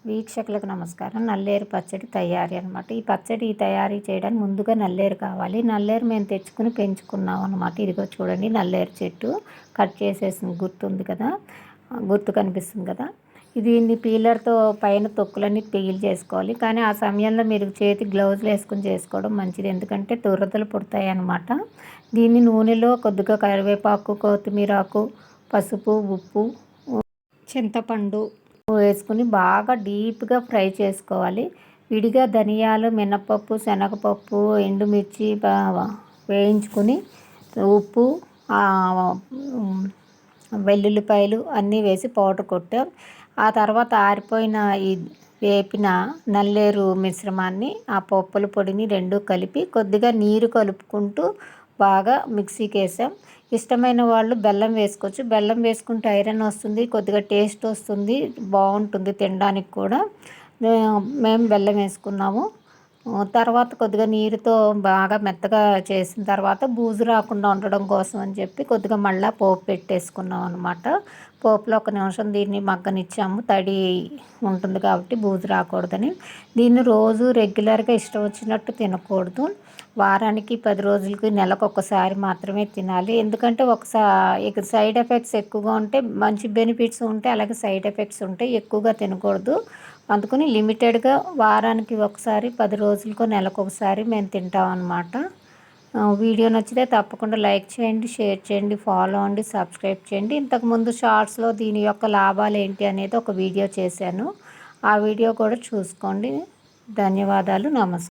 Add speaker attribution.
Speaker 1: వీక్షకులకు నమస్కారం. నల్లేరు పచ్చడి తయారీ అనమాట. ఈ పచ్చడి తయారీ చేయడానికి ముందుగా నల్లేరు కావాలి. నల్లేరు మేము తెచ్చుకుని పెంచుకున్నాం అనమాట. ఇదిగో చూడండి, నల్లేరు చెట్టు కట్ చేసేసింది, గుర్తుంది కదా, గుర్తు కనిపిస్తుంది కదా. దీన్ని పీలర్తో పైన తొక్కులన్నీ పీల్ చేసుకోవాలి. కానీ ఆ సమయంలో మీరు చేతి గ్లౌజులు వేసుకుని చేసుకోవడం మంచిది, ఎందుకంటే దురదలు పుడతాయి అన్నమాట. దీన్ని నూనెలో కొద్దిగా కరివేపాకు, కొత్తిమీరాకు, పసుపు, ఉప్పు, చింతపండు వేసుకుని బాగా డీప్గా ఫ్రై చేసుకోవాలి. విడిగా ధనియాలు, మినపప్పు, శనగపప్పు, ఎండుమిర్చి వేయించుకుని ఉప్పు, వెల్లుల్లిపాయలు అన్నీ వేసి పౌడర్ కొట్టాం. ఆ తర్వాత ఆరిపోయిన ఈ వేపిన నల్లేరు మిశ్రమాన్ని, ఆ పప్పుల పొడిని రెండు కలిపి కొద్దిగా నీరు కలుపుకుంటూ బాగా మిక్సీకి వేసాం. ఇష్టమైన వాళ్ళు బెల్లం వేసుకోవచ్చు. బెల్లం వేసుకుంటే ఐరన్ వస్తుంది, కొద్దిగా టేస్ట్ వస్తుంది, బాగుంటుంది తినడానికి కూడా. మేము బెల్లం వేసుకున్నాము. తర్వాత కొద్దిగా నీరుతో బాగా మెత్తగా చేసిన తర్వాత బూజు రాకుండా ఉండడం కోసం అని చెప్పి కొద్దిగా మళ్ళీ పోపు పెట్టేసుకున్నాం అనమాట. పోపులో ఒక నిమిషం దీన్ని మగ్గనిచ్చాము, తడి ఉంటుంది కాబట్టి బూజు రాకూడదని. దీన్ని రోజు రెగ్యులర్గా ఇష్టం వచ్చినట్టు తినకూడదు. వారానికి 10 రోజులకి, నెలకు ఒకసారి మాత్రమే తినాలి. ఎందుకంటే ఒకసారి సైడ్ ఎఫెక్ట్స్ ఎక్కువగా ఉంటే, మంచి బెనిఫిట్స్ ఉంటాయి, అలాగే సైడ్ ఎఫెక్ట్స్ ఉంటాయి. ఎక్కువగా తినకూడదు. అందుకని లిమిటెడ్గా వారానికి ఒకసారి, 10 రోజులకో, నెలకు ఒకసారి మేము తింటాం అన్నమాట. వీడియో నచ్చితే తప్పకుండా లైక్ చేయండి, షేర్ చేయండి, ఫాలో అవ్వండి, సబ్స్క్రైబ్ చేయండి. ఇంతకుముందు షార్ట్స్లో దీని యొక్క లాభాలు ఏంటి అనేది ఒక వీడియో చేశాను. ఆ వీడియో కూడా చూసుకోండి. ధన్యవాదాలు. నమస్కారం.